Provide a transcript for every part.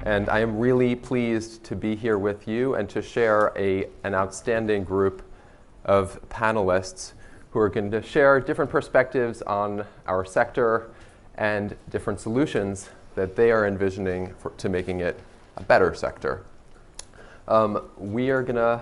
And I am really pleased to be here with you and to share an outstanding group of panelists who are going to share different perspectives on our sector and different solutions that they are envisioning to making it a better sector. We are going to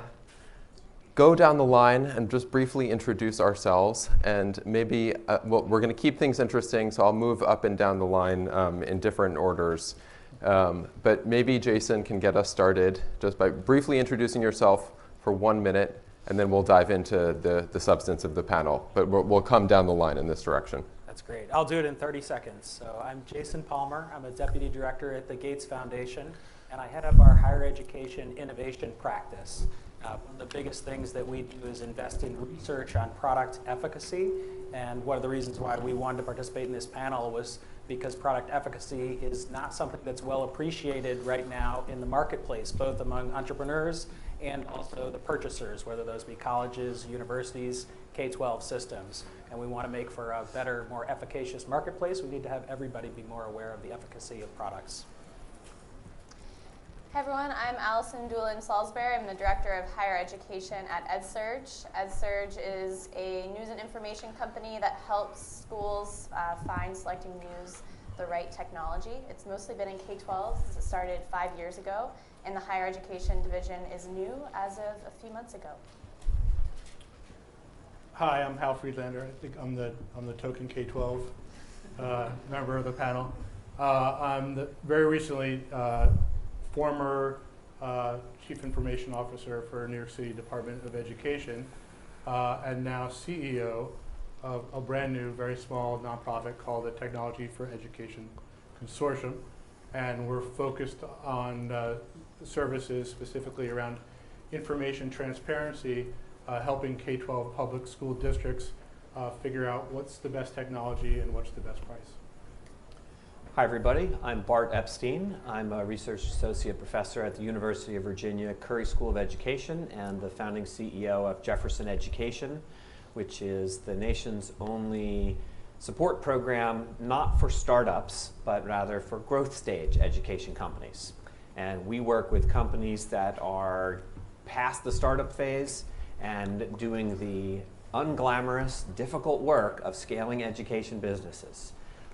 go down the line and just briefly introduce ourselves, and maybe we're going to keep things interesting, so I'll move up and down the line in different orders. But maybe Jason can get us started just by briefly introducing yourself for 1 minute, and then we'll dive into the substance of the panel. But we'll come down the line in this direction. That's great. I'll do it in 30 seconds. So I'm Jason Palmer. I'm a deputy director at the Gates Foundation, and I head up our higher education innovation practice. One of the biggest things that we do is invest in research on product efficacy. And one of the reasons why we wanted to participate in this panel was because product efficacy is not something that's well appreciated right now in the marketplace, both among entrepreneurs and also the purchasers, whether those be colleges, universities, K-12 systems. And we want to make for a better, more efficacious marketplace. We need to have everybody be more aware of the efficacy of products. Hi everyone, I'm Allison Dulin Salisbury. I'm the Director of Higher Education at EdSurge. EdSurge is a news and information company that helps schools find, selecting, use the right technology. It's mostly been in K-12 since it started 5 years ago, and the Higher Education division is new as of a few months ago. Hi, I'm Friedlander. I think I'm the token K-12 member of the panel. I'm very recently former Chief Information Officer for New York City Department of Education, and now CEO of a brand new, very small nonprofit called the Technology for Education Consortium. And we're focused on services specifically around information transparency, helping K-12 public school districts figure out what's the best technology and what's the best price. Hi everybody, I'm Bart Epstein. I'm a research associate professor at the University of Virginia Curry School of Education and the founding CEO of Jefferson Education, which is the nation's only support program not for startups, but rather for growth stage education companies. And we work with companies that are past the startup phase and doing the unglamorous, difficult work of scaling education businesses,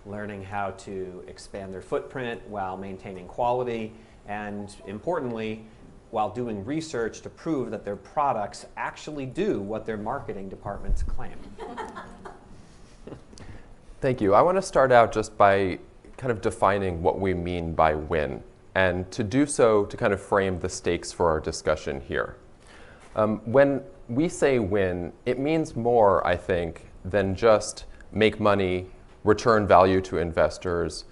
learning how to expand their footprint while maintaining quality, and importantly, while doing research to prove that their products actually do what their marketing departments claim. Thank you. I want to start out just by kind of defining what we mean by win, and to do so to kind of frame the stakes for our discussion here. When we say win, it means more, I think, than just make money, return value to investors.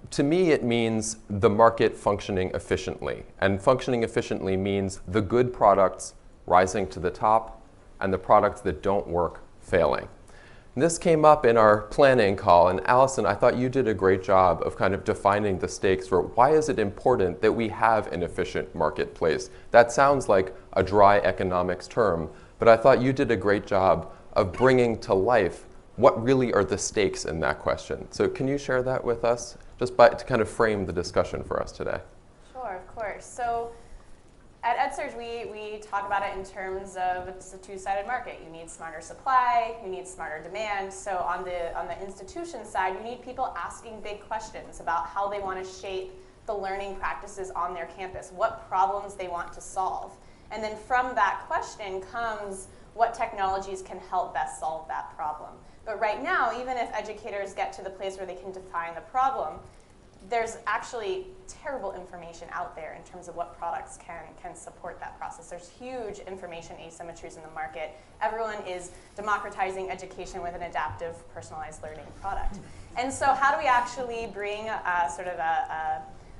To me, it means the market functioning efficiently. And functioning efficiently means the good products rising to the top and the products that don't work failing. And this came up in our planning call, and Allison, I thought you did a great job of kind of defining the stakes for why is it important that we have an efficient marketplace. That sounds like a dry economics term, but I thought you did a great job of bringing to life what really are the stakes in that question. So can you share that with us, just to kind of frame the discussion for us today? Sure, of course. So at EdSurge, we talk about it in terms of it's a two-sided market. You need smarter supply, you need smarter demand. So on the institution side, you need people asking big questions about how they want to shape the learning practices on their campus, what problems they want to solve. And then from that question comes what technologies can help best solve that problem. But right now, even if educators get to the place where they can define the problem, there's actually terrible information out there in terms of what products can support that process. There's huge information asymmetries in the market. Everyone is democratizing education with an adaptive, personalized learning product. And so how do we actually bring sort of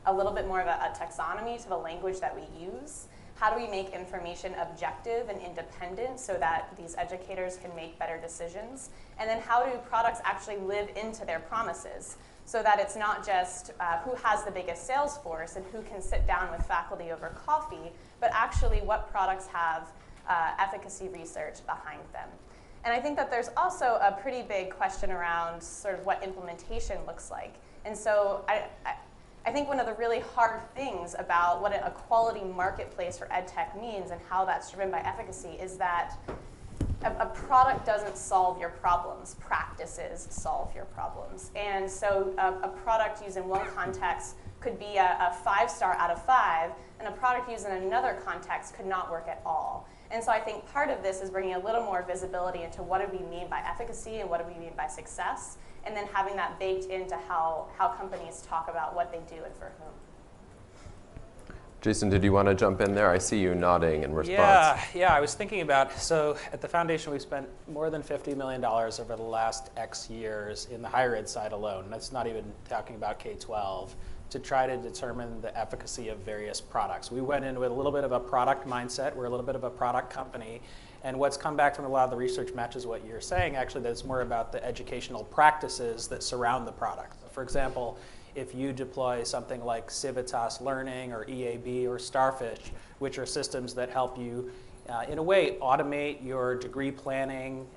a little bit more of a taxonomy to the language that we use? How do we make information objective and independent so that these educators can make better decisions? And then how do products actually live into their promises so that it's not just who has the biggest sales force and who can sit down with faculty over coffee, but actually what products have efficacy research behind them. And I think that there's also a pretty big question around sort of what implementation looks like. And so I think one of the really hard things about what a quality marketplace for EdTech means and how that's driven by efficacy is that a product doesn't solve your problems. Practices solve your problems. And so a product used in one context could be a 5-star out of 5, and a product used in another context could not work at all. And so I think part of this is bringing a little more visibility into what do we mean by efficacy and what do we mean by success, and then having that baked into how companies talk about what they do and for whom. Jason, did you want to jump in there? I see you nodding in response. Yeah, I was thinking about, so at the foundation we've spent more than $50 million over the last X years in the higher ed side alone. That's not even talking about K-12, to try to determine the efficacy of various products. We went in with a little bit of a product mindset. We're a little bit of a product company. And what's come back from a lot of the research matches what you're saying, actually, that it's more about the educational practices that surround the product. For example, if you deploy something like Civitas Learning or EAB or Starfish, which are systems that help you, in a way, automate your degree planning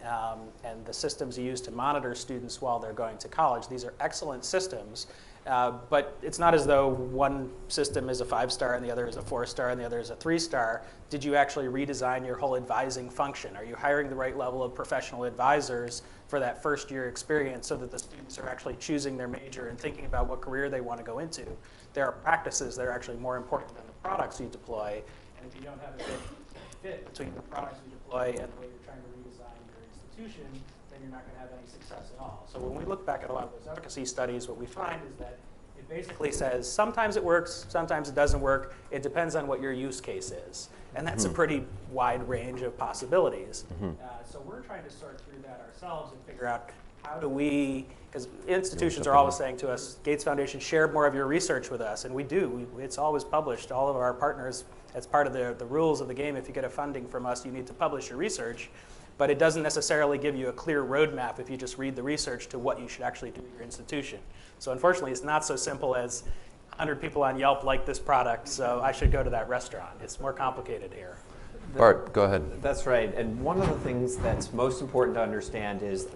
and the systems you use to monitor students while they're going to college. These are excellent systems, but it's not as though one system is a 5-star and the other is a 4-star and the other is a 3-star. Did you actually redesign your whole advising function? Are you hiring the right level of professional advisors for that first year experience so that the students are actually choosing their major and thinking about what career they want to go into? There are practices that are actually more important than the products you deploy, and if you don't have a good fit between the products you deploy and the way you're trying to redesign your institution, then you're not going to have any success at all. So when we look back at a lot of those efficacy studies, what we find is that it basically says sometimes it works, sometimes it doesn't work. It depends on what your use case is. And that's a pretty wide range of possibilities. So we're trying to sort through that ourselves and figure out how do we, because institutions are always saying to us, Gates Foundation, share more of your research with us. And we do. It's always published. All of our partners, as part of the rules of the game, if you get a funding from us, you need to publish your research. But it doesn't necessarily give you a clear roadmap if you just read the research to what you should actually do at your institution. So unfortunately, it's not so simple as 100 people on Yelp like this product, so I should go to that restaurant. It's more complicated here. Bart, go ahead. That's right. And one of the things that's most important to understand is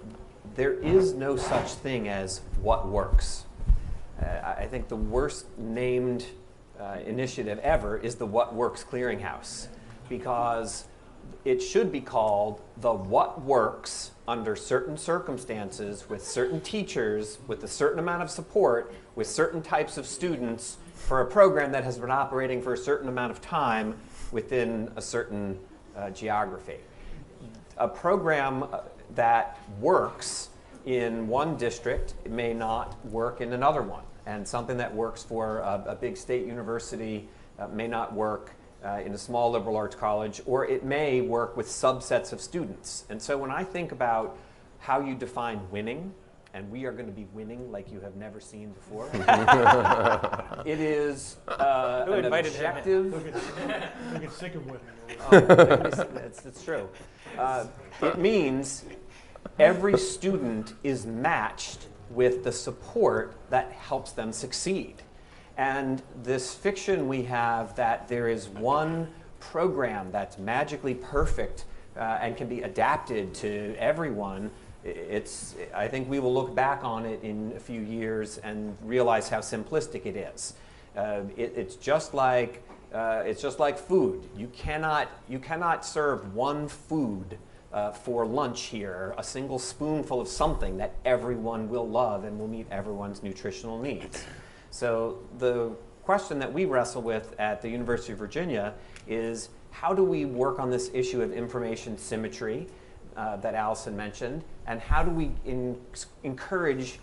there is no such thing as what works. I think the worst named initiative ever is the What Works Clearinghouse, because it should be called the What Works under certain circumstances, with certain teachers, with a certain amount of support, with certain types of students, for a program that has been operating for a certain amount of time within a certain geography. A program that works in one district may not work in another one, and something that works for a big state university may not work in a small liberal arts college, or it may work with subsets of students. And so when I think about how you define winning, and we are going to be winning like you have never seen before, it is an objective. Don't get sick of winning. It's true. It means every student is matched with the support that helps them succeed. And this fiction we have that there is one program that's magically perfect and can be adapted to everyone, I think we will look back on it in a few years and realize how simplistic it is. It's just like food. You cannot serve one food for lunch here, a single spoonful of something that everyone will love and will meet everyone's nutritional needs. So the question that we wrestle with at the University of Virginia is, how do we work on this issue of information symmetry that Allison mentioned, and how do we encourage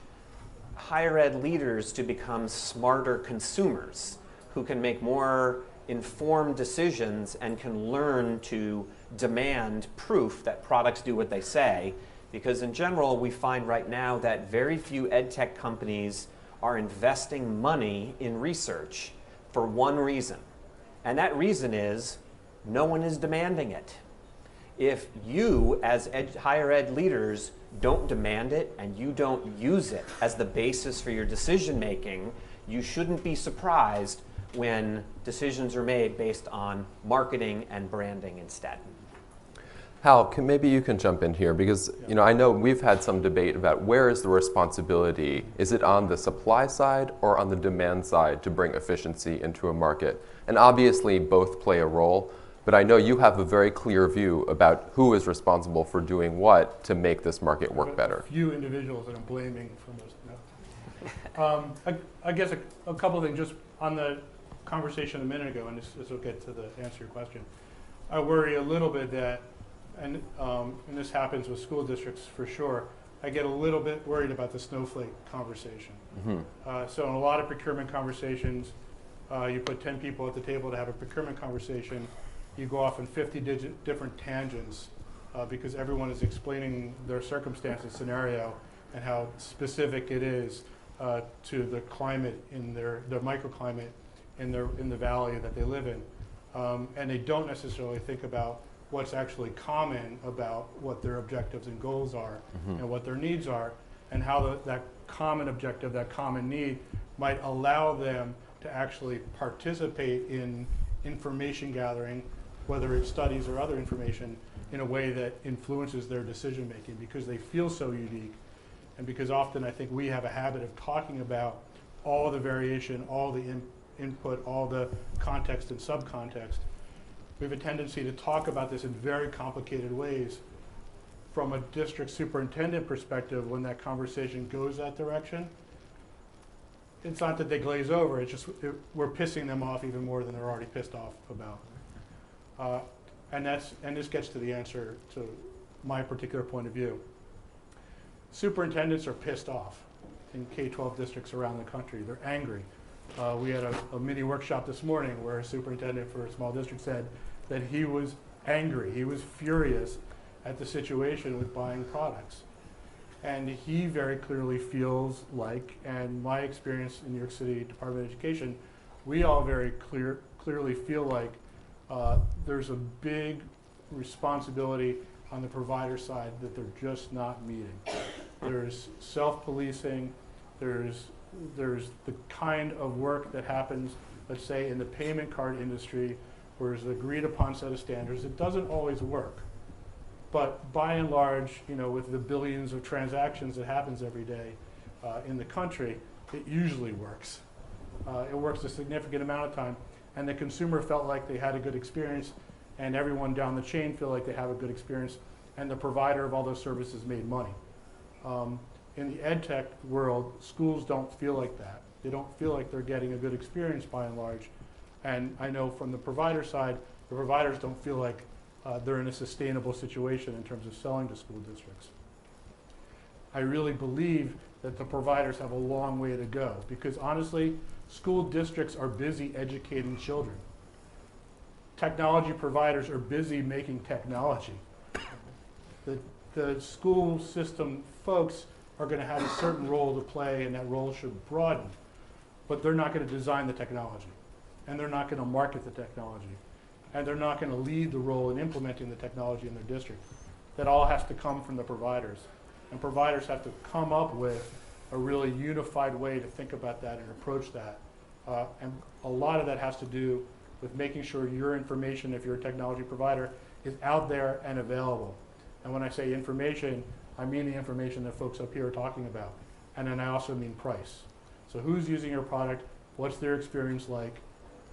higher ed leaders to become smarter consumers who can make more informed decisions and can learn to demand proof that products do what they say? Because in general, we find right now that very few EdTech companies are investing money in research for one reason. And that reason is no one is demanding it. If you, as higher ed leaders, don't demand it and you don't use it as the basis for your decision making, you shouldn't be surprised when decisions are made based on marketing and branding instead. Hal, maybe you can jump in here because I know we've had some debate about where is the responsibility. Is it on the supply side or on the demand side to bring efficiency into a market? And obviously both play a role, but I know you have a very clear view about who is responsible for doing what to make this market work better. A few individuals that I'm blaming for this. I guess a couple of things just on the conversation a minute ago, and this will get to the answer your question. I worry a little bit that, and this happens with school districts for sure, I get a little bit worried about the snowflake conversation. So in a lot of procurement conversations, you put 10 people at the table to have a procurement conversation, you go off in 50 different tangents because everyone is explaining their circumstance and scenario and how specific it is to the climate in their microclimate in the valley that they live in. And they don't necessarily think about what's actually common about what their objectives and goals are and what their needs are, and how that common objective, that common need might allow them to actually participate in information gathering, whether it's studies or other information, in a way that influences their decision making because they feel so unique. And because often I think we have a habit of talking about all the variation, all the input, all the context and subcontext. We have a tendency to talk about this in very complicated ways. From a district superintendent perspective, when that conversation goes that direction, it's not that they glaze over, it's just we're pissing them off even more than they're already pissed off about. And this gets to the answer to my particular point of view. Superintendents are pissed off in K-12 districts around the country. They're angry. We had a mini workshop this morning where a superintendent for a small district said that he was angry. He was furious at the situation with buying products. And he very clearly feels like, and my experience in New York City Department of Education, we all very clearly feel like there's a big responsibility on the provider side that they're just not meeting. There's self-policing, there's the kind of work that happens, let's say, in the payment card industry, where there's an agreed upon set of standards. It doesn't always work. But by and large, with the billions of transactions that happens every day in the country, it usually works. It works a significant amount of time. And the consumer felt like they had a good experience, and everyone down the chain feel like they have a good experience, and the provider of all those services made money. In the EdTech world, schools don't feel like that. They don't feel like they're getting a good experience by and large. And I know from the provider side, the providers don't feel like they're in a sustainable situation in terms of selling to school districts. I really believe that the providers have a long way to go because honestly, school districts are busy educating children. Technology providers are busy making technology. The school system folks are going to have a certain role to play, and that role should broaden. But they're not going to design the technology, and they're not going to market the technology, and they're not going to lead the role in implementing the technology in their district. That all has to come from the providers. And providers have to come up with a really unified way to think about that and approach that. And a lot of that has to do with making sure your information, if you're a technology provider, is out there and available. And when I say information, I mean the information that folks up here are talking about. And then I also mean price. So who's using your product, what's their experience like,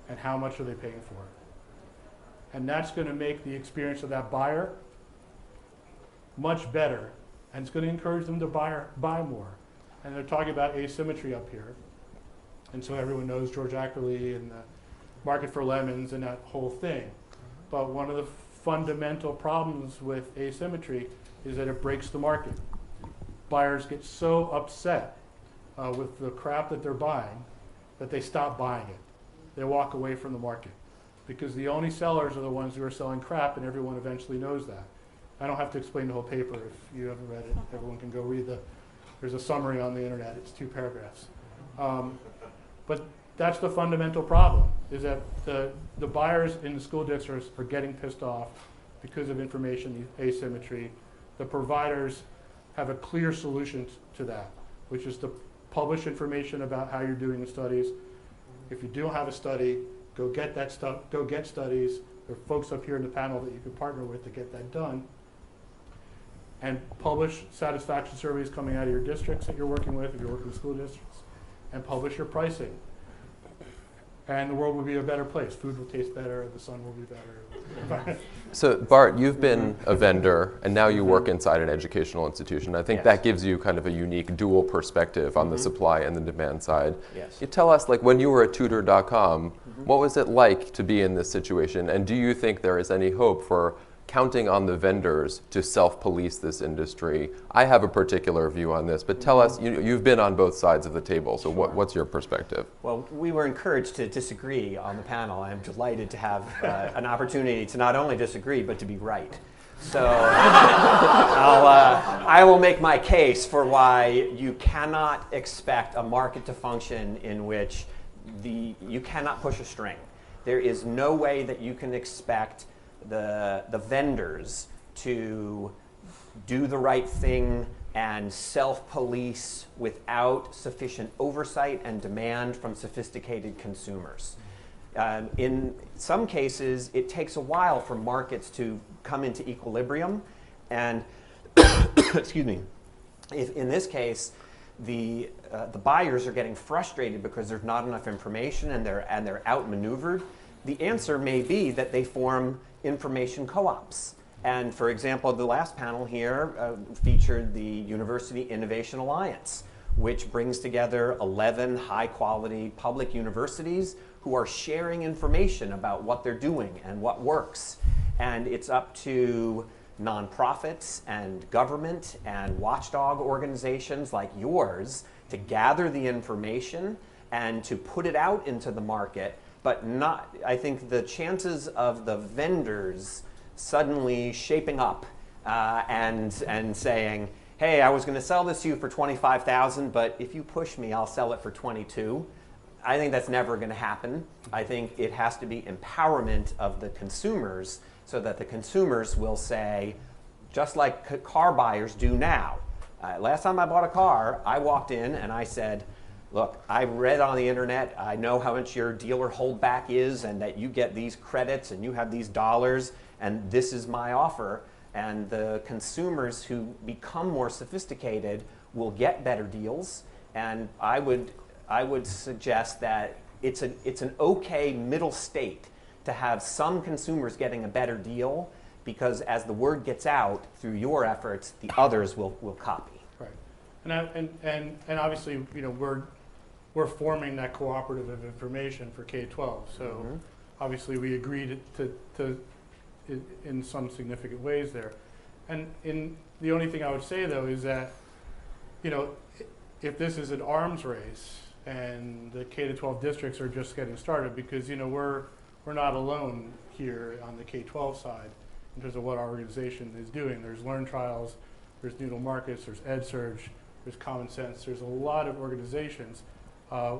and how much are they paying for it? And that's going to make the experience of that buyer much better, and it's going to encourage them to buy more. And they're talking about asymmetry up here. And so everyone knows George Ackerley and the market for lemons and that whole thing. But one of the fundamental problems with asymmetry is that it breaks the market. Buyers get so upset with the crap that they're buying that they stop buying it. They walk away from the market because the only sellers are the ones who are selling crap, and everyone eventually knows that. I don't have to explain the whole paper. If you haven't read it, everyone can go read there's a summary on the internet. It's 2 paragraphs. But that's the fundamental problem, is that the buyers in the school districts are getting pissed off because of information asymmetry. The providers have a clear solution to that, which is to publish information about how you're doing the studies. If you don't have a study, go get that stuff. Go get studies. There are folks up here in the panel that you can partner with to get that done. and publish satisfaction surveys coming out of your districts that you're working with, if you're working with school districts, and publish your pricing. And the world will be a better place. Food will taste better, the sun will be better. So Bart, you've been a vendor, and now you work inside an educational institution. I think Yes. that gives you kind of a unique dual perspective on the supply and the demand side. Yes. You tell us, like when you were at tutor.com, what was it like to be in this situation? And do you think there is any hope for counting on the vendors to self-police this industry? I have a particular view on this, but tell us, you've been on both sides of the table, so what's your perspective? Well, we were encouraged to disagree on the panel. I'm delighted to have an opportunity to not only disagree, but to be right. So I will make my case for why you cannot expect a market to function in which you cannot push a string. There is no way that you can expect the vendors to do the right thing and self-police without sufficient oversight and demand from sophisticated consumers. In some cases, it takes a while for markets to come into equilibrium, and excuse me, if in this case, the buyers are getting frustrated because there's not enough information and they're outmaneuvered. The answer may be that they form information co-ops. And for example, the last panel here featured the University Innovation Alliance, which brings together 11 high-quality public universities who are sharing information about what they're doing and what works. And it's up to nonprofits and government and watchdog organizations like yours to gather the information and to put it out into the market. But not, I think the chances of the vendors suddenly shaping up and saying, hey, I was going to sell this to you for $25,000, but if you push me, I'll sell it for $22,000. I think that's never going to happen. I think it has to be empowerment of the consumers so that the consumers will say, just like car buyers do now. Last time I bought a car, I walked in and I said, look, I read on the internet, I know how much your dealer holdback is and that you get these credits and you have these dollars and this is my offer. And the consumers who become more sophisticated will get better deals. And I would suggest that it's an okay middle state to have some consumers getting a better deal, because as the word gets out through your efforts, the others will copy. Right. And obviously, you know, we're forming that cooperative of information for K-12. So obviously we agreed to in some significant ways there. And the only thing I would say though is that, you know, if this is an arms race and the K-12 districts are just getting started, because, you know, we're not alone here on the K-12 side in terms of what our organization is doing. There's Learn Trials, there's Noodle Markets, there's EdSurge, there's Common Sense. There's a lot of organizations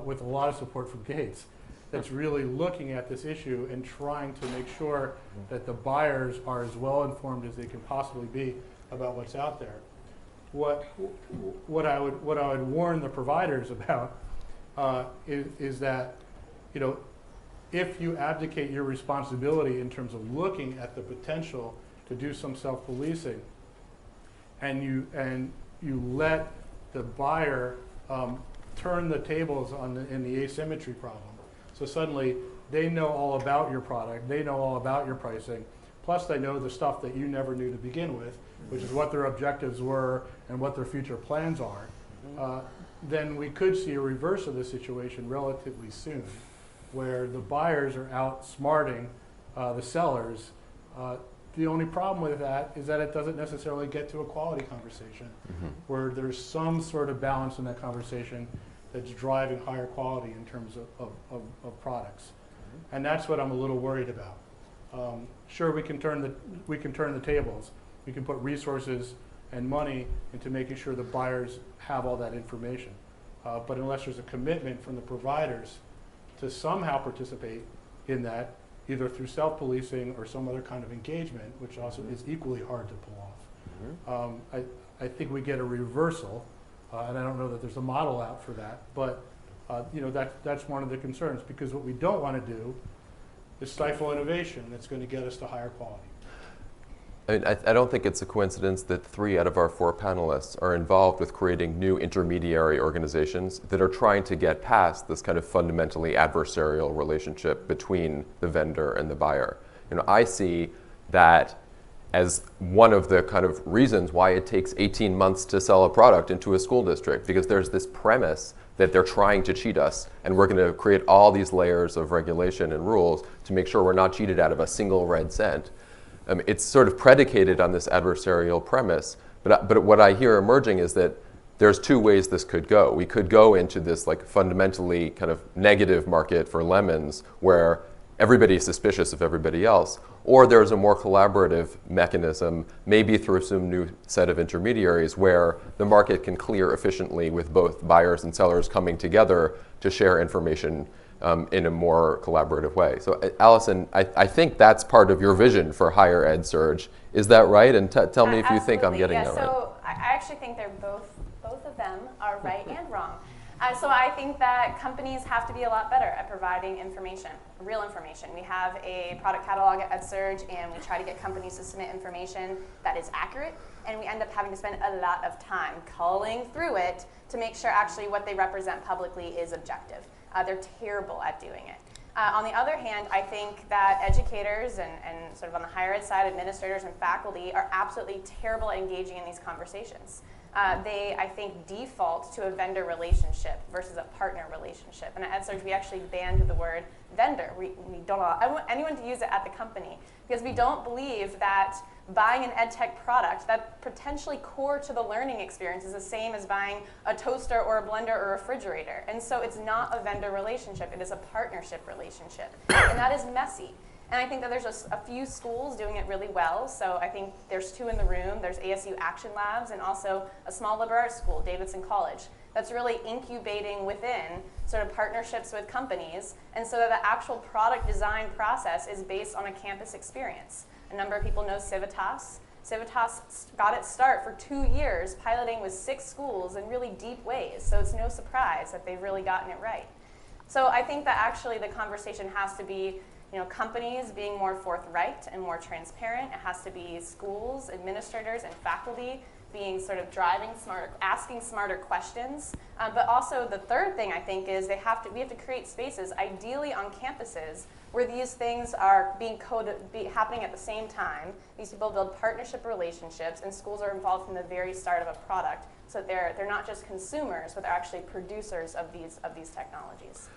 with a lot of support from Gates that's really looking at this issue and trying to make sure that the buyers are as well informed as they can possibly be about what's out there. What I would warn the providers about is that, you know, if you abdicate your responsibility in terms of looking at the potential to do some self-policing, and you let the buyer turn the tables in the asymmetry problem. So suddenly they know all about your product, they know all about your pricing, plus they know the stuff that you never knew to begin with, which is what their objectives were and what their future plans are. Then we could see a reverse of the situation relatively soon, where the buyers are outsmarting the sellers. The only problem with that is that it doesn't necessarily get to a quality conversation, where there's some sort of balance in that conversation that's driving higher quality in terms of products. And that's what I'm a little worried about. Sure, we can turn the tables. We can put resources and money into making sure the buyers have all that information. But unless there's a commitment from the providers to somehow participate in that, either through self-policing or some other kind of engagement, which also is equally hard to pull off. I think we get a reversal, and I don't know that there's a model out for that, but you know, that's one of the concerns, because what we don't want to do is stifle innovation that's going to get us to higher quality. I mean, I don't think it's a coincidence that 3 out of our 4 panelists are involved with creating new intermediary organizations that are trying to get past this kind of fundamentally adversarial relationship between the vendor and the buyer. You know, I see that as one of the kind of reasons why it takes 18 months to sell a product into a school district, because there's this premise that they're trying to cheat us, and we're going to create all these layers of regulation and rules to make sure we're not cheated out of a single red cent. It's sort of predicated on this adversarial premise, but what I hear emerging is that there's 2 ways this could go. We could go into this like fundamentally kind of negative market for lemons where everybody is suspicious of everybody else, or there's a more collaborative mechanism, maybe through some new set of intermediaries where the market can clear efficiently with both buyers and sellers coming together to share information in a more collaborative way. So Allison, I think that's part of your vision for higher EdSurge. Is that right? And tell me if you think I'm getting that right. So I actually think they're both of them are right and wrong. So I think that companies have to be a lot better at providing information, real information. We have a product catalog at EdSurge, and we try to get companies to submit information that is accurate, and we end up having to spend a lot of time culling through it to make sure actually what they represent publicly is objective. They're terrible at doing it. On the other hand, I think that educators and sort of on the higher ed side, administrators and faculty are absolutely terrible at engaging in these conversations. They, I think, default to a vendor relationship versus a partner relationship. And at EdSurge, we actually banned the word vendor. We don't allow anyone to use it at the company because we don't believe that buying an EdTech product that potentially core to the learning experience is the same as buying a toaster or a blender or a refrigerator. And so it's not a vendor relationship, it is a partnership relationship. And that is messy. And I think that there's a few schools doing it really well. So I think there's 2 in the room. There's ASU Action Labs and also a small liberal arts school, Davidson College, that's really incubating within sort of partnerships with companies. And so that the actual product design process is based on a campus experience. A number of people know Civitas. Civitas got its start for 2 years piloting with 6 schools in really deep ways. So it's no surprise that they've really gotten it right. So I think that actually the conversation has to be companies being more forthright and more transparent. It has to be schools, administrators, and faculty being sort of driving smarter, asking smarter questions. But also the third thing I think is we have to create spaces, ideally on campuses, where these things are happening at the same time. These people build partnership relationships, and schools are involved from the very start of a product, so that they're not just consumers, but they're actually producers of these technologies.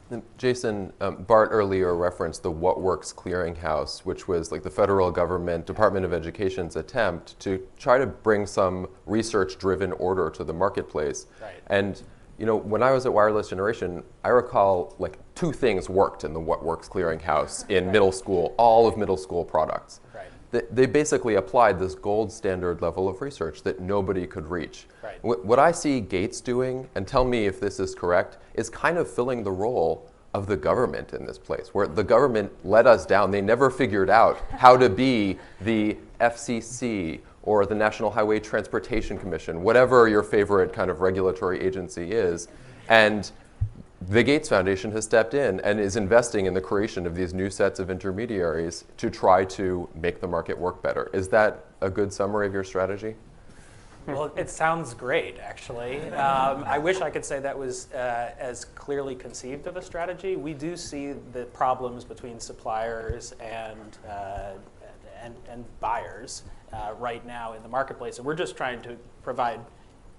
And Jason, Bart earlier referenced the What Works Clearinghouse, which was like the federal government, Department of Education's attempt to try to bring some research-driven order to the marketplace. Right. And when I was at Wireless Generation, I recall like 2 things worked in the What Works Clearinghouse in middle school, all of middle school products. Right. They basically applied this gold standard level of research that nobody could reach. Right. What I see Gates doing, and tell me if this is correct, is kind of filling the role of the government in this place, where the government let us down. They never figured out how to be the FCC or the National Highway Transportation Commission, whatever your favorite kind of regulatory agency is. And the Gates Foundation has stepped in and is investing in the creation of these new sets of intermediaries to try to make the market work better. Is that a good summary of your strategy? Well, it sounds great, actually. I wish I could say that was as clearly conceived of a strategy. We do see the problems between suppliers and buyers right now in the marketplace, and we're just trying to provide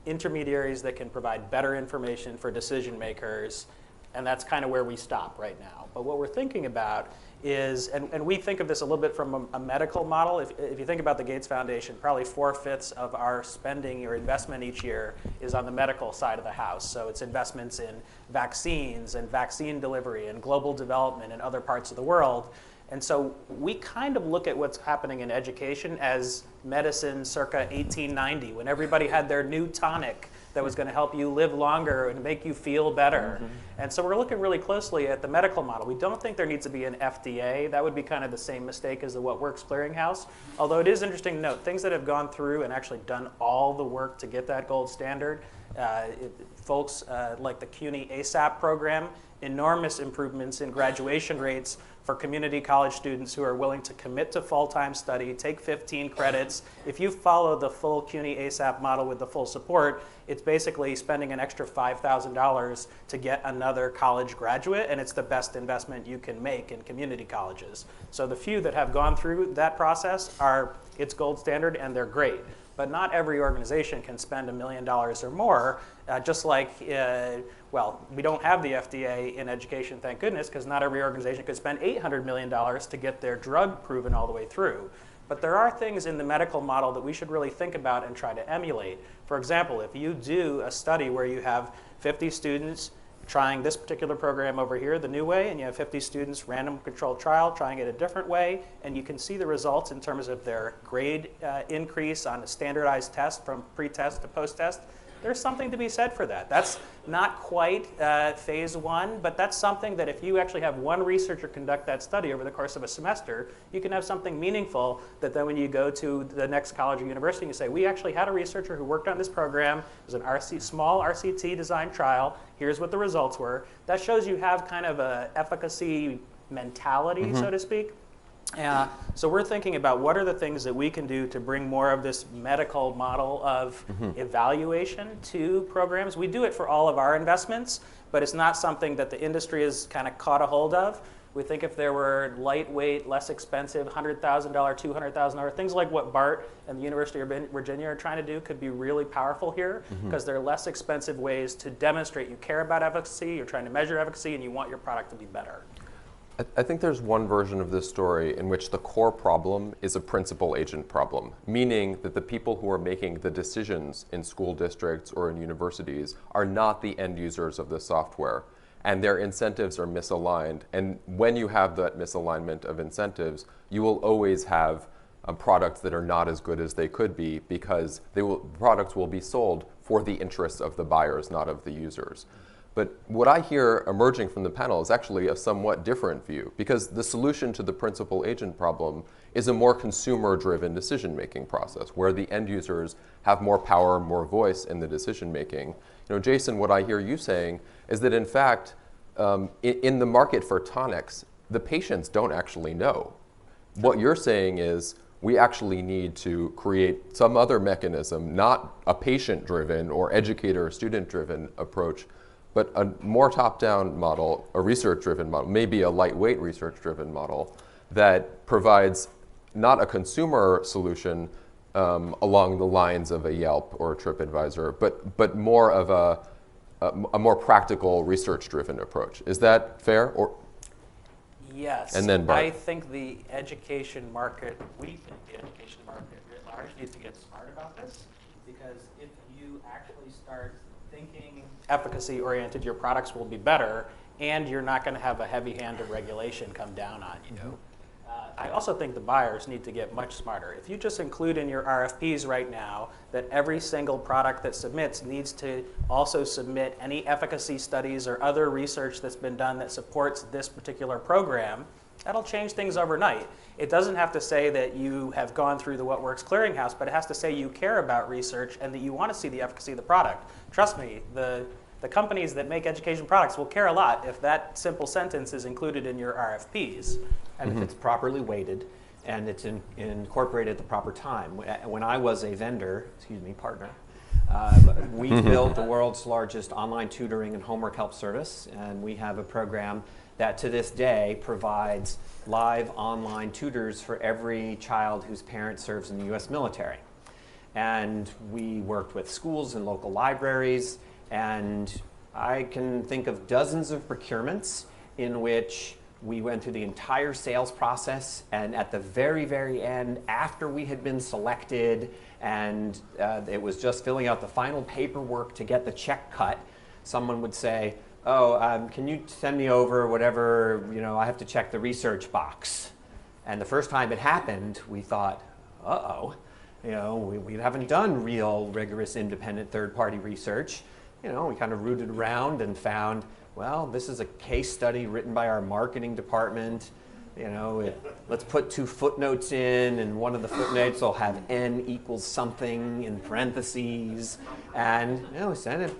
intermediaries that can provide better information for decision makers, and that's kind of where we stop right now. But what we're thinking about is, and we think of this a little bit from a medical model. If you think about the Gates Foundation, probably 4/5 of our spending or investment each year is on the medical side of the house. So it's investments in vaccines and vaccine delivery and global development in other parts of the world. And so we kind of look at what's happening in education as medicine circa 1890, when everybody had their new tonic that was going to help you live longer and make you feel better. Mm-hmm. And so we're looking really closely at the medical model. We don't think there needs to be an FDA. That would be kind of the same mistake as the What Works Clearinghouse. Although it is interesting to note, things that have gone through and actually done all the work to get that gold standard, folks like the CUNY ASAP program enormous improvements in graduation rates for community college students who are willing to commit to full-time study, take 15 credits. If you follow the full CUNY ASAP model with the full support, it's basically spending an extra $5,000 to get another college graduate, and it's the best investment you can make in community colleges. So the few that have gone through that process it's gold standard, and they're great. But not every organization can spend $1 million or more, just like, well, we don't have the FDA in education, thank goodness, because not every organization could spend $800 million to get their drug proven all the way through. But there are things in the medical model that we should really think about and try to emulate. For example, if you do a study where you have 50 students trying this particular program over here the new way, and you have 50 students random controlled trial trying it a different way, and you can see the results in terms of their grade increase on a standardized test from pre-test to post-test, there's something to be said for that. That's not quite phase one, but that's something that if you actually have one researcher conduct that study over the course of a semester, you can have something meaningful that then when you go to the next college or university, you say, we actually had a researcher who worked on this program. It was an small RCT design trial. Here's what the results were. That shows you have kind of a efficacy mentality, so to speak. So we're thinking about what are the things that we can do to bring more of this medical model of evaluation to programs. We do it for all of our investments, but it's not something that the industry has kind of caught a hold of. We think if there were lightweight, less expensive, $100,000, $200,000, things like what Bart and the University of Virginia are trying to do could be really powerful here, because they're less expensive ways to demonstrate you care about efficacy, you're trying to measure efficacy, and you want your product to be better. I think there's one version of this story in which the core problem is a principal agent problem, meaning that the people who are making the decisions in school districts or in universities are not the end users of the software, and their incentives are misaligned. And when you have that misalignment of incentives, you will always have products that are not as good as they could be, because products will be sold for the interests of the buyers, not of the users. But what I hear emerging from the panel is actually a somewhat different view, because the solution to the principal agent problem is a more consumer-driven decision-making process, where the end users have more power, more voice in the decision-making. Jason, what I hear you saying is that, in fact, in the market for tonics, the patients don't actually know. What you're saying is, we actually need to create some other mechanism, not a patient-driven or educator or student-driven approach, but a more top-down model, a research-driven model, maybe a lightweight research-driven model that provides not a consumer solution along the lines of a Yelp or a TripAdvisor, but more of a more practical research-driven approach. Is that fair? Or yes. And then Bart. I think we think the education market writ large needs to get smart about this, because if you actually start thinking efficacy-oriented, your products will be better, and you're not going to have a heavy hand of regulation come down on you. I also think the buyers need to get much smarter. If you just include in your RFPs right now that every single product that submits needs to also submit any efficacy studies or other research that's been done that supports this particular program, that'll change things overnight. It doesn't have to say that you have gone through the What Works clearinghouse, but it has to say you care about research and that you want to see the efficacy of the product. Trust me, the companies that make education products will care a lot if that simple sentence is included in your RFPs. And if it's properly weighted and it's incorporated at the proper time. When I was a vendor, partner, we built the world's largest online tutoring and homework help service, and we have a program that to this day provides live online tutors for every child whose parent serves in the US military. And we worked with schools and local libraries, and I can think of dozens of procurements in which we went through the entire sales process, and at the very, very end, after we had been selected and it was just filling out the final paperwork to get the check cut, someone would say, can you send me over whatever, I have to check the research box. And the first time it happened, we thought, we haven't done real, rigorous, independent third-party research. We kind of rooted around and found, well, this is a case study written by our marketing department. Let's put 2 footnotes in, and one of the footnotes will have n equals something in parentheses. And we sent it.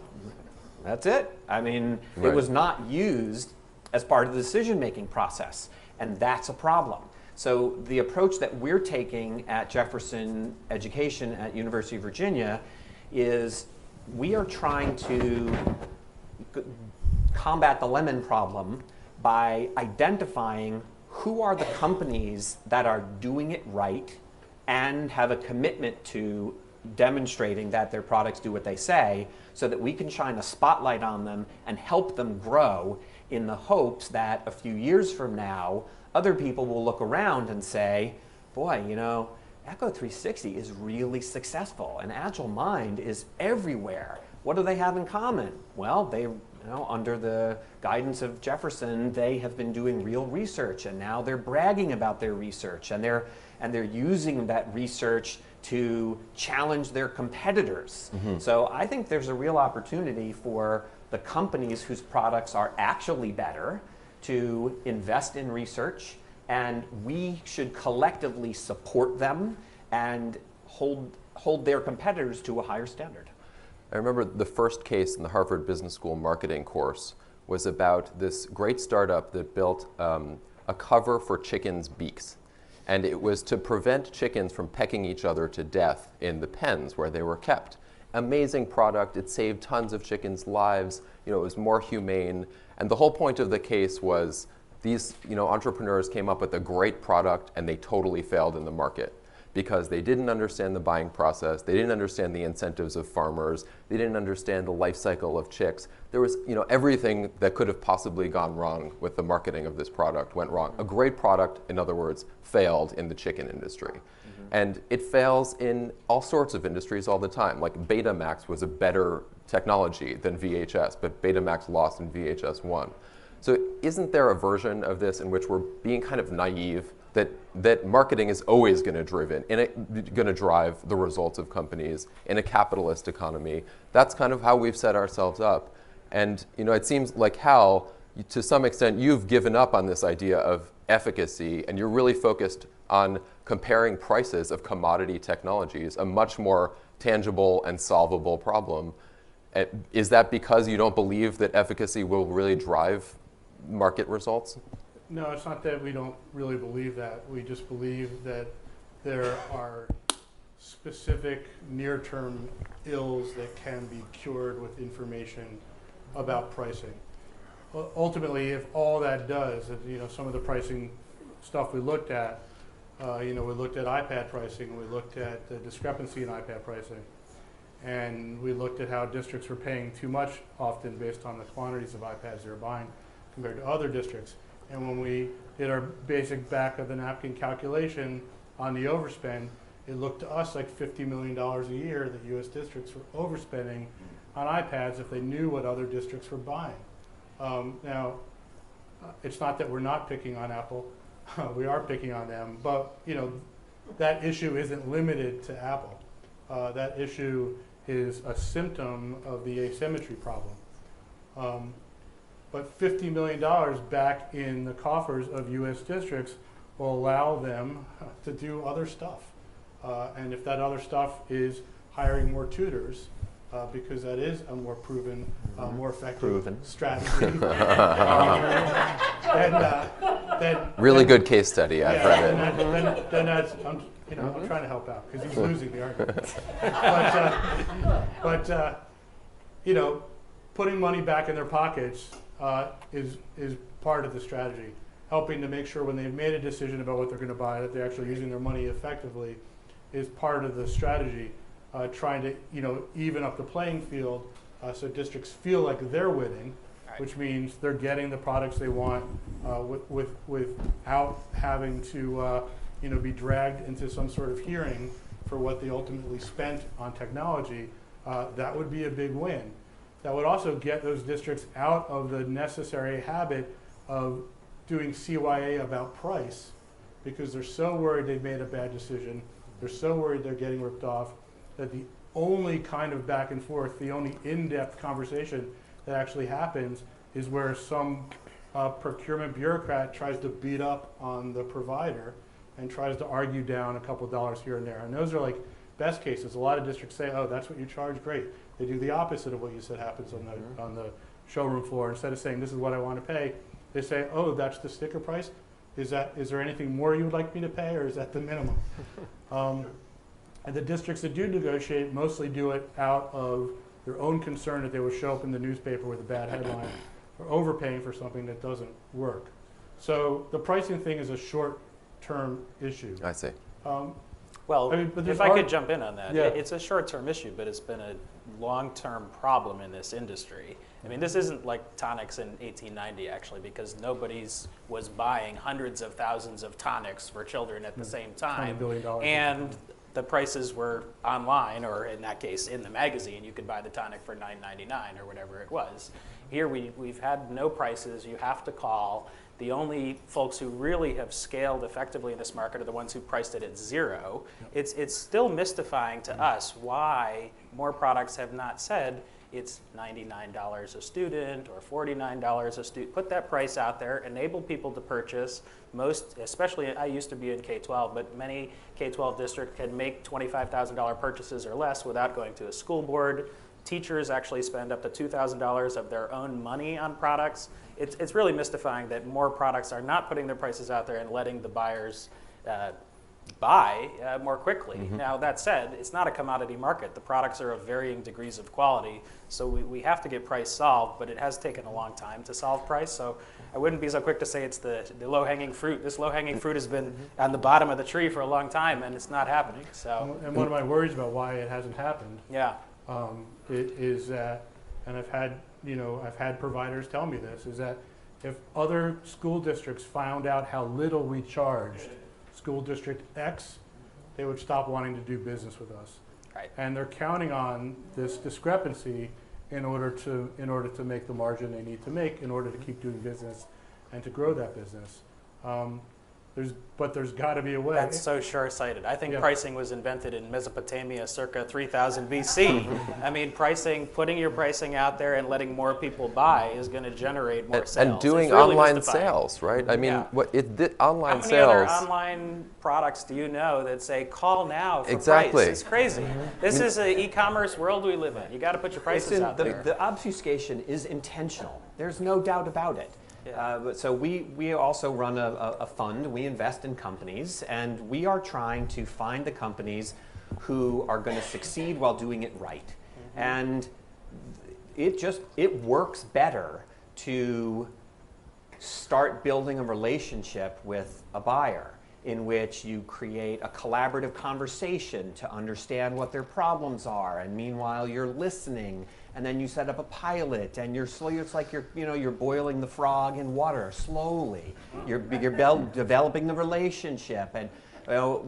That's it. I mean, Right. it was not used as part of the decision-making process, and that's a problem. So the approach that we're taking at Jefferson Education at University of Virginia is we are trying to combat the lemon problem by identifying who are the companies that are doing it right and have a commitment to demonstrating that their products do what they say, so that we can shine a spotlight on them and help them grow, in the hopes that a few years from now, other people will look around and say, boy, you know, Echo 360 is really successful and Agile Mind is everywhere. What do they have in common? Well, they, you know, under the guidance of Jefferson, they have been doing real research, and now they're bragging about their research, and they're using that research to challenge their competitors. So I think there's a real opportunity for the companies whose products are actually better to invest in research, and we should collectively support them and hold their competitors to a higher standard. I remember the first case in the Harvard Business School marketing course was about this great startup that built a cover for chickens' beaks. And it was to prevent chickens from pecking each other to death in the pens where they were kept. Amazing product. It saved tons of chickens' lives. You know, it was more humane. And the whole point of the case was these, you know, entrepreneurs came up with a great product and they totally failed in the market because they didn't understand the buying process. They didn't understand the incentives of farmers. They didn't understand the life cycle of chicks. There was, you know, everything that could have possibly gone wrong with the marketing of this product went wrong. A great product, in other words, failed in the chicken industry. And it fails in all sorts of industries all the time. Like Betamax was a better technology than VHS, but Betamax lost and VHS won. So isn't there a version of this in which we're being kind of naive that marketing is always going to drive the results of companies in a capitalist economy? That's kind of how we've set ourselves up. And you know, it seems like Hal, to some extent, you've given up on this idea of efficacy, and you're really focused on comparing prices of commodity technologies, a much more tangible and solvable problem. Is that because you don't believe that efficacy will really drive market results? No, it's not that we don't really believe that. We just believe that there are specific near-term ills that can be cured with information about pricing. Ultimately, if all that does, you know, some of the pricing stuff we looked at, you know, we looked at iPad pricing, we looked at the discrepancy in iPad pricing, and we looked at how districts were paying too much often based on the quantities of iPads they were buying compared to other districts. And when we did our basic back of the napkin calculation on the overspend, it looked to us like $50 million a year that U.S. districts were overspending on iPads if they knew what other districts were buying. Now, it's not that we're not picking on Apple. We are picking on them, but you know, that issue isn't limited to Apple. That issue is a symptom of the asymmetry problem. But $50 million back in the coffers of U.S. districts will allow them to do other stuff. And if that other stuff is hiring more tutors, because that is a more proven, more effective strategy. Really good case study. I've read it. Then that's, I'm trying to help out because he's losing the argument. but you know, putting money back in their pockets is part of the strategy. Helping to make sure when they've made a decision about what they're going to buy that they're actually using their money effectively is part of the strategy. Trying to, you know, even up the playing field so districts feel like they're winning, which means they're getting the products they want without having to, you know, be dragged into some sort of hearing for what they ultimately spent on technology. That would be a big win. That would also get those districts out of the necessary habit of doing CYA about price because they're so worried they've made a bad decision. They're so worried they're getting ripped off that the only kind of back and forth, the only in-depth conversation that actually happens is where some procurement bureaucrat tries to beat up on the provider and tries to argue down a couple dollars here and there. And those are like best cases, a lot of districts say, oh, that's what you charge, great. They do the opposite of what you said happens on the showroom floor. Instead of saying, this is what I want to pay, they say, oh, that's the sticker price? Is there anything more you would like me to pay, or is that the minimum? And the districts that do negotiate mostly do it out of their own concern that they will show up in the newspaper with a bad headline or overpaying for something that doesn't work. So the pricing thing is a short-term issue. I see. Well, I mean, if I could jump in on that, Yeah. it's a short-term issue, but it's been a long-term problem in this industry. I mean, this isn't like tonics in 1890, actually, because nobody's was buying hundreds of thousands of tonics for children at the same time. $20 billion. And the prices were online, or in that case, in the magazine. You could buy the tonic for $9.99 or whatever it was. Here, we've had no prices. You have to call. The only folks who really have scaled effectively in this market are the ones who priced it at zero. Yep. It's still mystifying to us why more products have not said it's $99 a student or $49 a student. Put that price out there, enable people to purchase. Most, especially, I used to be in K-12, but many K-12 districts can make $25,000 purchases or less without going to a school board. Teachers actually spend up to $2,000 of their own money on products. It's really mystifying that more products are not putting their prices out there and letting the buyers buy more quickly. Mm-hmm. Now, that said, it's not a commodity market. The products are of varying degrees of quality, so we have to get price solved, but it has taken a long time to solve price, so I wouldn't be so quick to say it's the low-hanging fruit. This low-hanging fruit has been on the bottom of the tree for a long time, and it's not happening. So. And one of my worries about why it hasn't happened is that, and I've had providers tell me this, is that if other school districts found out how little we charged school district X, they would stop wanting to do business with us. Right. And they're counting on this discrepancy in order to make the margin they need to make in order to keep doing business and to grow that business. There's got to be a way. That's so short-sighted. I think pricing was invented in Mesopotamia circa 3000 BC. I mean, putting your pricing out there and letting more people buy is going to generate more sales. And doing really online sales, right? I mean, online sales. How many other online products do you know that say, call now for price? It's crazy. This is an e-commerce world we live in. You got to put your prices out there. The obfuscation is intentional. There's no doubt about it. So we also run a fund. We invest in companies, and we are trying to find the companies who are going to succeed while doing it right. Mm-hmm. And it works better to start building a relationship with a buyer in which you create a collaborative conversation to understand what their problems are, and meanwhile you're listening. And then you set up a pilot, and it's like you're boiling the frog in water slowly. You're developing the relationship, and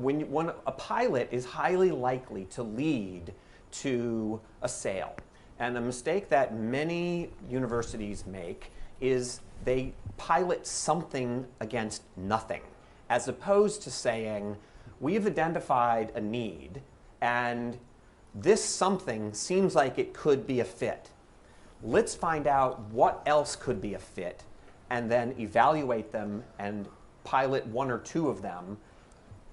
when a pilot is highly likely to lead to a sale. And a mistake that many universities make is they pilot something against nothing, as opposed to saying, we've identified a need, and this something seems like it could be a fit. Let's find out what else could be a fit, and then evaluate them and pilot one or two of them,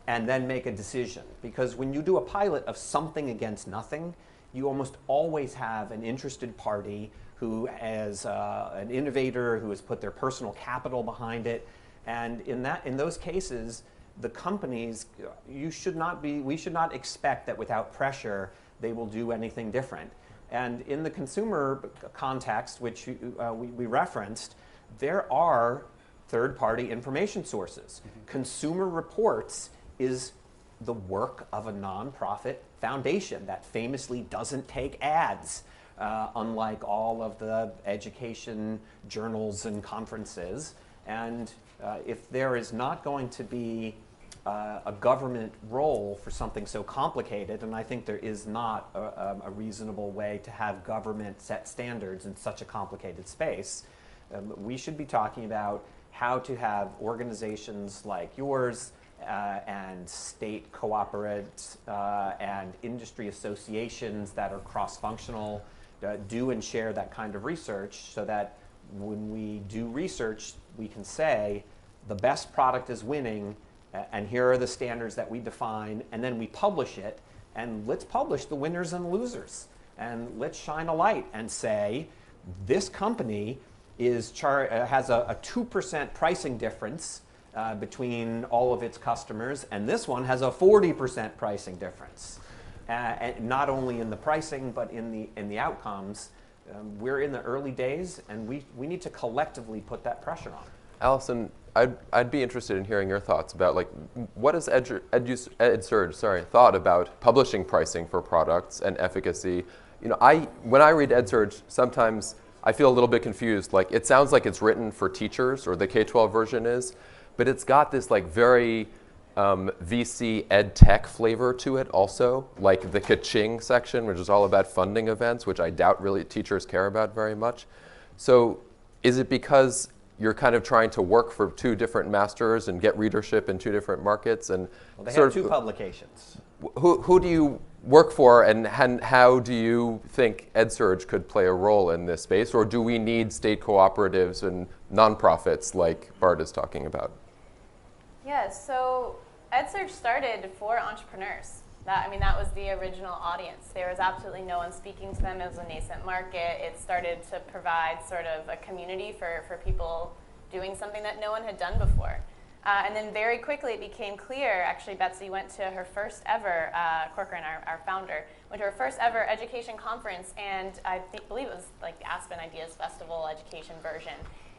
and then make a decision. Because when you do a pilot of something against nothing, you almost always have an interested party who is an innovator who has put their personal capital behind it. And in those cases, the companies, we should not expect that without pressure they will do anything different. And in the consumer context, which we referenced, there are third-party information sources. Mm-hmm. Consumer Reports is the work of a nonprofit foundation that famously doesn't take ads, unlike all of the education journals and conferences. And if there is not going to be a government role for something so complicated, and I think there is not a reasonable way to have government set standards in such a complicated space, we should be talking about how to have organizations like yours and state cooperatives and industry associations that are cross-functional do and share that kind of research, so that when we do research, we can say the best product is winning, and here are the standards that we define, and then we publish it, and let's publish the winners and losers. And let's shine a light and say, this company has a 2% pricing difference between all of its customers, and this one has a 40% pricing difference. And not only in the pricing, but in the outcomes. We're in the early days, and we need to collectively put that pressure on. Allison, I'd be interested in hearing your thoughts about, like, what has EdSurge thought about publishing pricing for products and efficacy. You know, when I read EdSurge, sometimes I feel a little bit confused. Like, it sounds like it's written for teachers, or the K-12 version is, but it's got this like very VC EdTech flavor to it also, like the ka-ching section, which is all about funding events, which I doubt really teachers care about very much. So is it because you're kind of trying to work for two different masters and get readership in two different markets? And well, they have two publications. Who do you work for, and how do you think EdSurge could play a role in this space? Or do we need state cooperatives and nonprofits like Bart is talking about? Yeah, so EdSurge started for entrepreneurs. That was the original audience. There was absolutely no one speaking to them. It was a nascent market. It started to provide sort of a community for people doing something that no one had done before. And then very quickly it became clear, actually Betsy went to her first ever, Corcoran, our founder, went to her first ever education conference, and I believe it was like the Aspen Ideas Festival education version.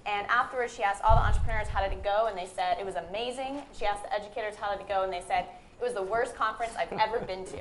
And afterwards she asked all the entrepreneurs how did it go, and they said it was amazing. She asked the educators how did it go, and they said it was the worst conference I've ever been to.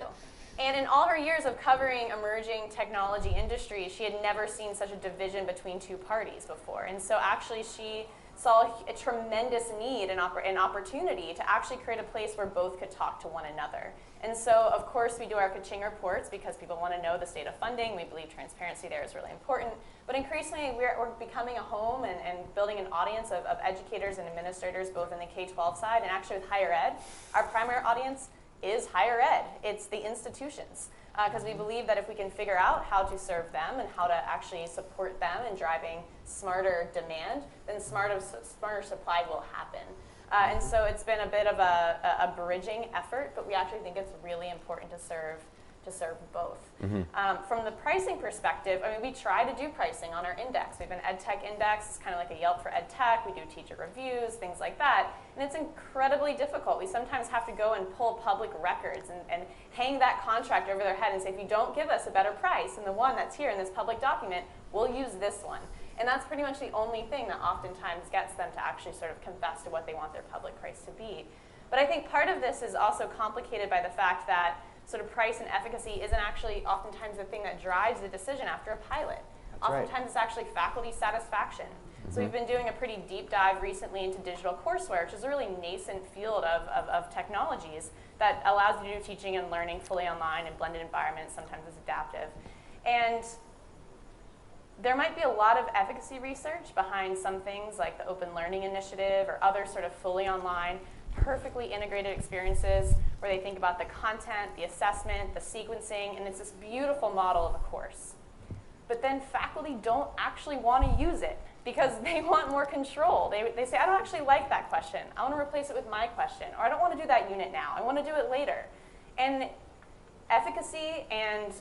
And in all her years of covering emerging technology industries, she had never seen such a division between two parties before. And so actually she saw a tremendous need and opportunity to actually create a place where both could talk to one another. And so, of course, we do our ka-ching reports because people want to know the state of funding. We believe transparency there is really important. But increasingly, we're becoming a home and building an audience of educators and administrators, both in the K-12 side and actually with higher ed. Our primary audience is higher ed. It's the institutions. Because we believe that if we can figure out how to serve them and how to actually support them in driving smarter demand, then smarter supply will happen. And so it's been a bit of a bridging effort, but we actually think it's really important to serve both. From the pricing perspective, we try to do pricing on our index. We have an EdTech index. It's kind of like a Yelp for EdTech. We do teacher reviews, things like that. And it's incredibly difficult. We sometimes have to go and pull public records and hang that contract over their head and say, if you don't give us a better price than the one that's here in this public document, we'll use this one. And that's pretty much the only thing that oftentimes gets them to actually sort of confess to what they want their public price to be. But I think part of this is also complicated by the fact that sort of price and efficacy isn't actually oftentimes the thing that drives the decision after a pilot. That's oftentimes right. It's actually faculty satisfaction. So we've been doing a pretty deep dive recently into digital courseware, which is a really nascent field of technologies that allows you to do teaching and learning fully online in blended environments. Sometimes it's adaptive. And there might be a lot of efficacy research behind some things like the Open Learning Initiative or other sort of fully online, perfectly integrated experiences where they think about the content, the assessment, the sequencing, and it's this beautiful model of a course. But then faculty don't actually want to use it because they want more control. They say, I don't actually like that question. I want to replace it with my question. Or I don't want to do that unit now. I want to do it later. And efficacy and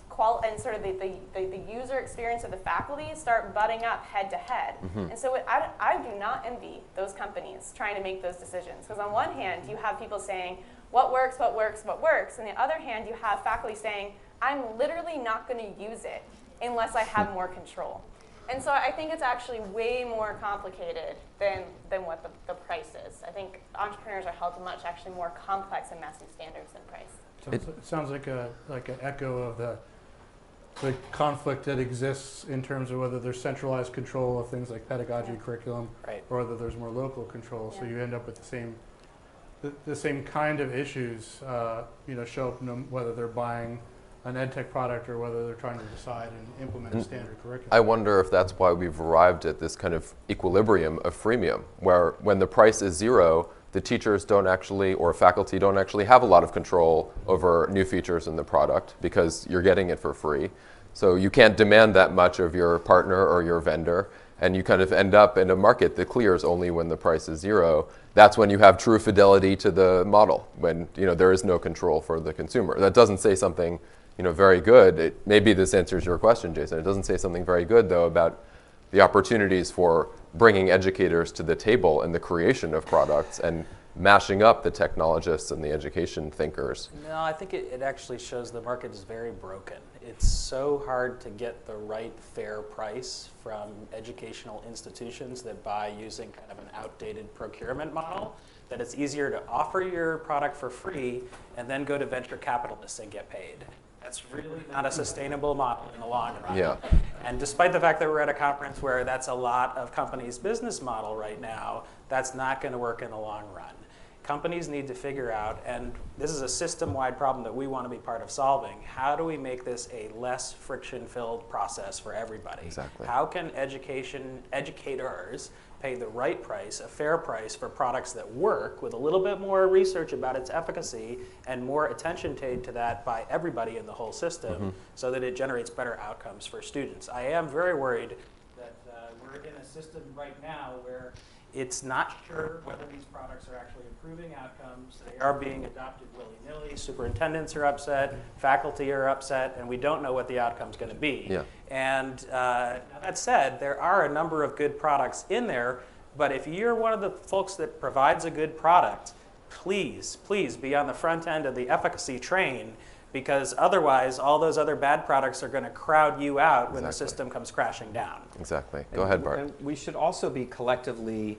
sort of the user experience of the faculty start butting up head to head. And so I do not envy those companies trying to make those decisions. Because on one hand, you have people saying, what works, what works, what works? And on the other hand, you have faculty saying, I'm literally not going to use it unless I have more control. And so I think it's actually way more complicated than what the price is. I think entrepreneurs are held to much actually more complex and messy standards than price. It sounds like an echo of the conflict that exists in terms of whether there's centralized control of things like pedagogy, curriculum, Right. or whether there's more local control. So Yeah. you end up with the same kind of issues. Show up whether they're buying an EdTech product or whether they're trying to decide and implement a standard curriculum. I wonder if that's why we've arrived at this kind of equilibrium of freemium, where when the price is zero, the teachers don't actually, or faculty don't actually have a lot of control over new features in the product because you're getting it for free. So you can't demand that much of your partner or your vendor. and you kind of end up in a market that clears only when the price is zero, that's when you have true fidelity to the model, when there is no control for the consumer. That doesn't say something very good. Maybe this answers your question, Jason. It doesn't say something very good, though, about the opportunities for bringing educators to the table in the creation of products and mashing up the technologists and the education thinkers. No, I think it actually shows the market is very broken. It's so hard to get the right fair price from educational institutions that buy using kind of an outdated procurement model, that it's easier to offer your product for free and then go to venture capitalists and get paid. That's really not a sustainable model in the long run. Yeah. And despite the fact that we're at a conference where that's a lot of companies' business model right now, that's not going to work in the long run. Companies need to figure out, and this is a system-wide problem that we want to be part of solving, how do we make this a less friction-filled process for everybody? Exactly. How can educators pay the right price, a fair price for products that work with a little bit more research about its efficacy and more attention paid to that by everybody in the whole system so that it generates better outcomes for students? I am very worried that we're in a system right now where it's not sure whether these products are actually improving outcomes. They are being adopted willy-nilly. Superintendents are upset, faculty are upset, and we don't know what the outcome's going to be. Yeah. And now that said, there are a number of good products in there, but if you're one of the folks that provides a good product, please, please be on the front end of the efficacy train, because otherwise all those other bad products are going to crowd you out when the system comes crashing down. Exactly. Go ahead, Bart. And we should also be collectively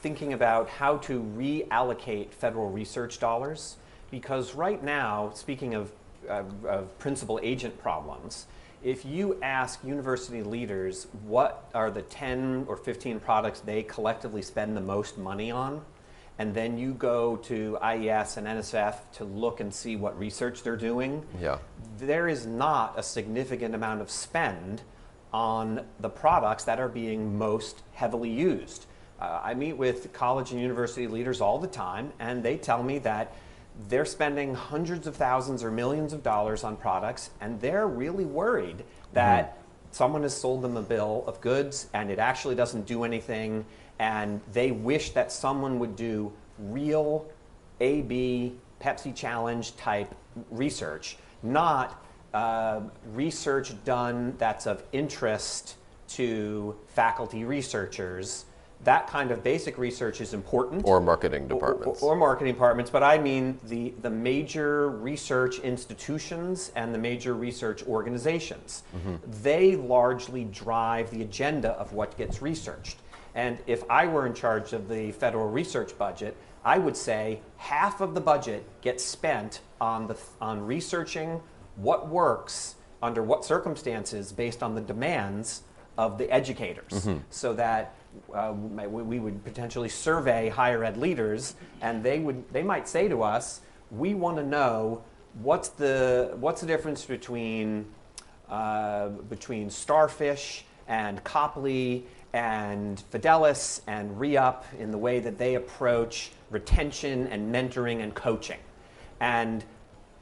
thinking about how to reallocate federal research dollars, because right now, speaking of principal agent problems, if you ask university leaders what are the 10 or 15 products they collectively spend the most money on, and then you go to IES and NSF to look and see what research they're doing, there is not a significant amount of spend on the products that are being most heavily used. I meet with college and university leaders all the time, and they tell me that they're spending hundreds of thousands or millions of dollars on products, and they're really worried that someone has sold them a bill of goods and it actually doesn't do anything, and they wish that someone would do real A/B Pepsi challenge type research, not research done that's of interest to faculty researchers. That kind of basic research is important. Or marketing departments. Or marketing departments, but I mean the major research institutions and the major research organizations. They largely drive the agenda of what gets researched. And if I were in charge of the federal research budget, I would say half of the budget gets spent on researching what works under what circumstances based on the demands of the educators, so that we would potentially survey higher ed leaders, and they might say to us, we want to know what's the difference between Starfish and Copley and Fidelis and Re-Up in the way that they approach retention and mentoring and coaching. And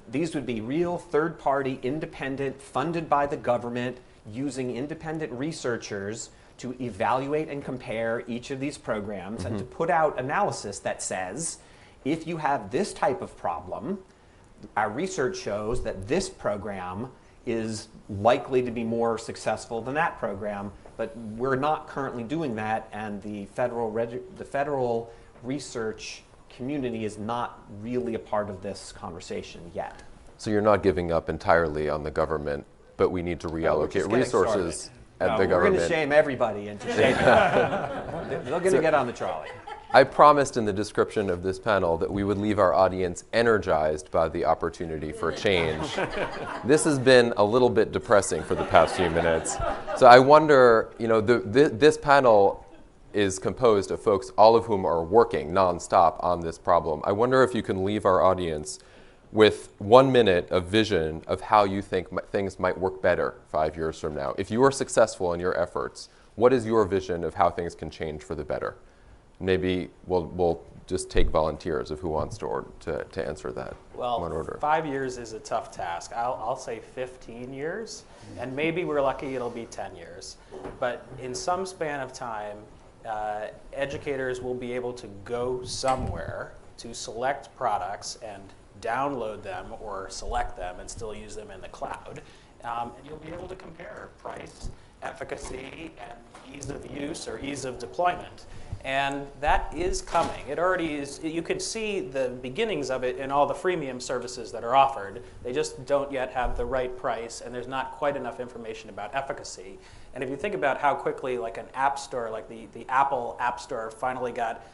these would be real third-party, independent, funded by the government, using independent researchers to evaluate and compare each of these programs and to put out analysis that says, if you have this type of problem, our research shows that this program is likely to be more successful than that program, but we're not currently doing that, and the federal research community is not really a part of this conversation yet. So you're not giving up entirely on the government, but we need to reallocate resources at the government. We're going to shame everybody into shaming them. They're going to get on the trolley. I promised in the description of this panel that we would leave our audience energized by the opportunity for change. This has been a little bit depressing for the past few minutes. So I wonder, this panel is composed of folks, all of whom are working nonstop on this problem. I wonder if you can leave our audience with 1 minute of vision of how you think things might work better 5 years from now. If you are successful in your efforts, what is your vision of how things can change for the better? Maybe we'll just take volunteers of who wants to answer that. Well, one order. 5 years is a tough task. I'll say 15 years, and maybe we're lucky it'll be 10 years. But in some span of time, educators will be able to go somewhere to select products and download them or select them and still use them in the cloud. And you'll be able to compare price, efficacy, and ease of use or ease of deployment. And that is coming. It already is. You can see the beginnings of it in all the freemium services that are offered. They just don't yet have the right price, and there's not quite enough information about efficacy. And if you think about how quickly, like an app store, like the Apple App Store finally got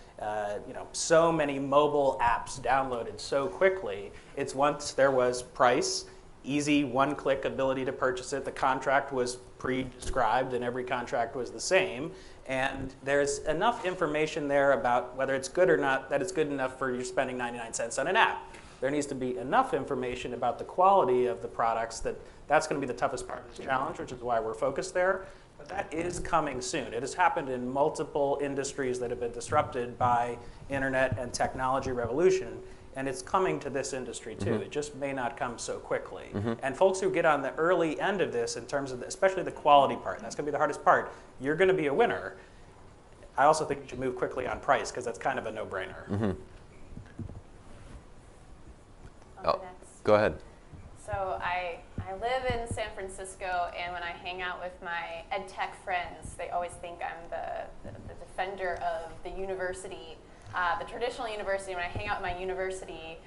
so many mobile apps downloaded so quickly, it's once there was price, easy one-click ability to purchase it, the contract was pre-described and every contract was the same, and there's enough information there about whether it's good or not that it's good enough for you spending 99 cents on an app. There needs to be enough information about the quality of the products that's going to be the toughest part of this challenge, which is why we're focused there. But that is coming soon. It has happened in multiple industries that have been disrupted by internet and technology revolution, and it's coming to this industry too. It just may not come so quickly. And folks who get on the early end of this in terms of, especially the quality part, that's going to be the hardest part, you're going to be a winner. I also think you should move quickly on price because that's kind of a no-brainer. Go ahead. So I live in San Francisco, and when I hang out with my EdTech friends, they always think I'm the defender of the university, the traditional university. When I hang out with my university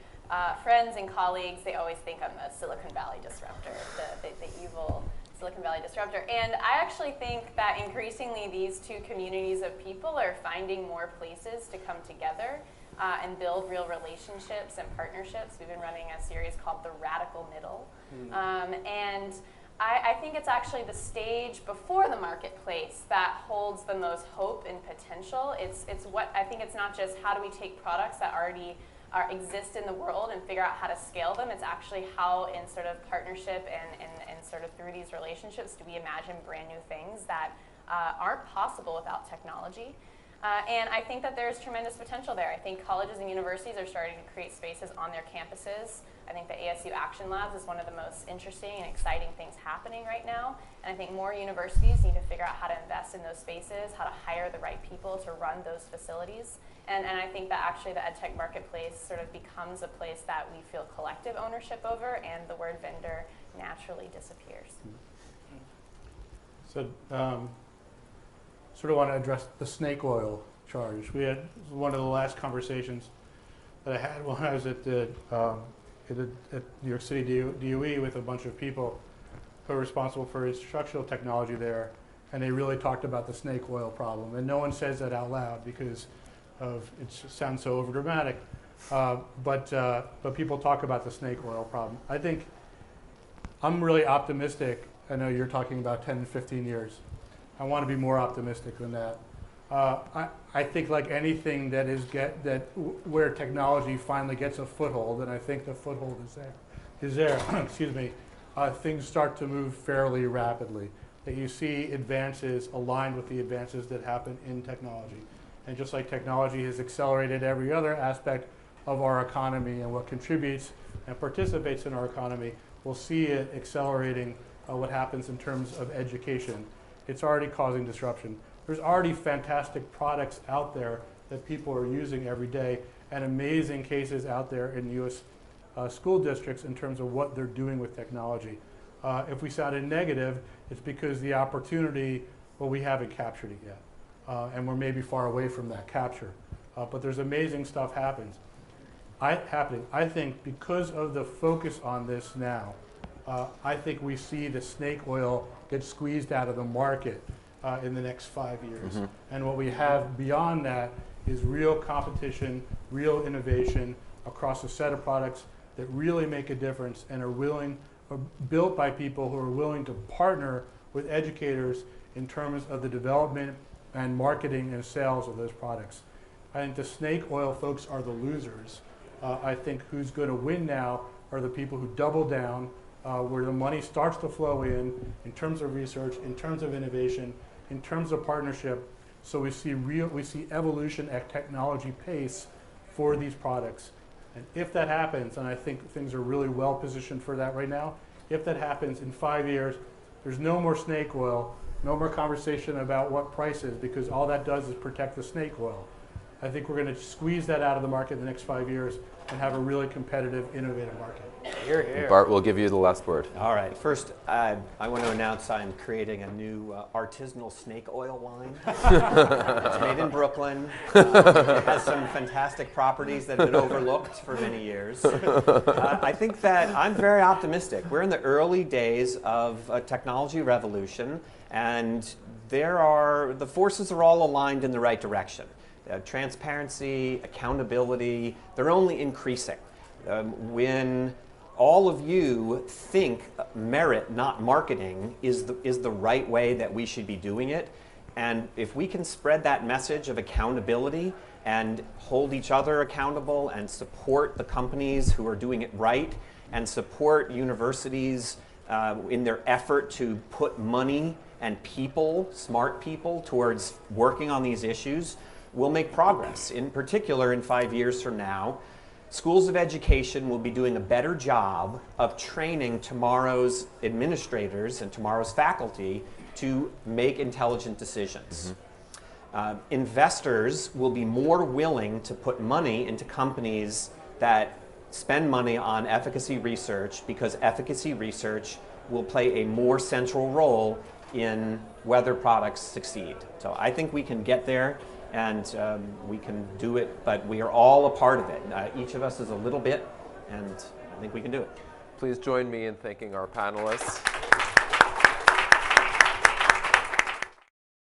friends and colleagues, they always think I'm the Silicon Valley disruptor, the evil Silicon Valley disruptor. And I actually think that increasingly these two communities of people are finding more places to come together and build real relationships and partnerships. We've been running a series called The Radical Middle. And I think it's actually the stage before the marketplace that holds the most hope and potential. It's what I think it's not just how do we take products that already exist in the world and figure out how to scale them. It's actually how in sort of partnership and sort of through these relationships do we imagine brand new things that aren't possible without technology. And I think that there's tremendous potential there. I think colleges and universities are starting to create spaces on their campuses. I think the ASU Action Labs is one of the most interesting and exciting things happening right now. And I think more universities need to figure out how to invest in those spaces, how to hire the right people to run those facilities. And I think that actually the EdTech marketplace sort of becomes a place that we feel collective ownership over, and the word vendor naturally disappears. So, sort of want to address the snake oil charge. We had one of the last conversations that I had when I was at New York City DOE with a bunch of people who are responsible for instructional technology there, and they really talked about the snake oil problem. And no one says that out loud because it sounds so overdramatic. But people talk about the snake oil problem. I think I'm really optimistic. I know you're talking about 10 and 15 years. I want to be more optimistic than that. I think like anything that where technology finally gets a foothold, and I think the foothold is there. Excuse me. Things start to move fairly rapidly. That you see advances aligned with the advances that happen in technology, and just like technology has accelerated every other aspect of our economy and what contributes and participates in our economy, we'll see it accelerating what happens in terms of education. It's already causing disruption. There's already fantastic products out there that people are using every day, and amazing cases out there in U.S. School districts in terms of what they're doing with technology. If we sounded negative, it's because the opportunity, well, we haven't captured it yet. And we're maybe far away from that capture. But there's amazing stuff happening. I think because of the focus on this now, I think we see the snake oil get squeezed out of the market in the next 5 years. And what we have beyond that is real competition, real innovation across a set of products that really make a difference and are built by people who are willing to partner with educators in terms of the development and marketing and sales of those products. I think the snake oil folks are the losers. I think who's going to win now are the people who double down, where the money starts to flow in terms of research, in terms of innovation, in terms of partnership. So we see evolution at technology pace for these products. And if that happens, and I think things are really well positioned for that right now, if that happens in 5 years, there's no more snake oil, no more conversation about what price is, because all that does is protect the snake oil. I think we're going to squeeze that out of the market in the next 5 years and have a really competitive, innovative market. Here, here. Bart will give you the last word. All right. First, I want to announce I'm creating a new artisanal snake oil line. It's made in Brooklyn. It has some fantastic properties that have been overlooked for many years. I think that I'm very optimistic. We're in the early days of a technology revolution, and the forces are all aligned in the right direction. Transparency, accountability, they're only increasing. When all of you think merit, not marketing, is the right way that we should be doing it, and if we can spread that message of accountability and hold each other accountable and support the companies who are doing it right and support universities in their effort to put money and people, smart people, towards working on these issues, we'll make progress. In particular, in 5 years from now, schools of education will be doing a better job of training tomorrow's administrators and tomorrow's faculty to make intelligent decisions. Investors will be more willing to put money into companies that spend money on efficacy research, because efficacy research will play a more central role in whether products succeed. So I think we can get there, and we can do it, but we are all a part of it. Each of us is a little bit, and I think we can do it. Please join me in thanking our panelists.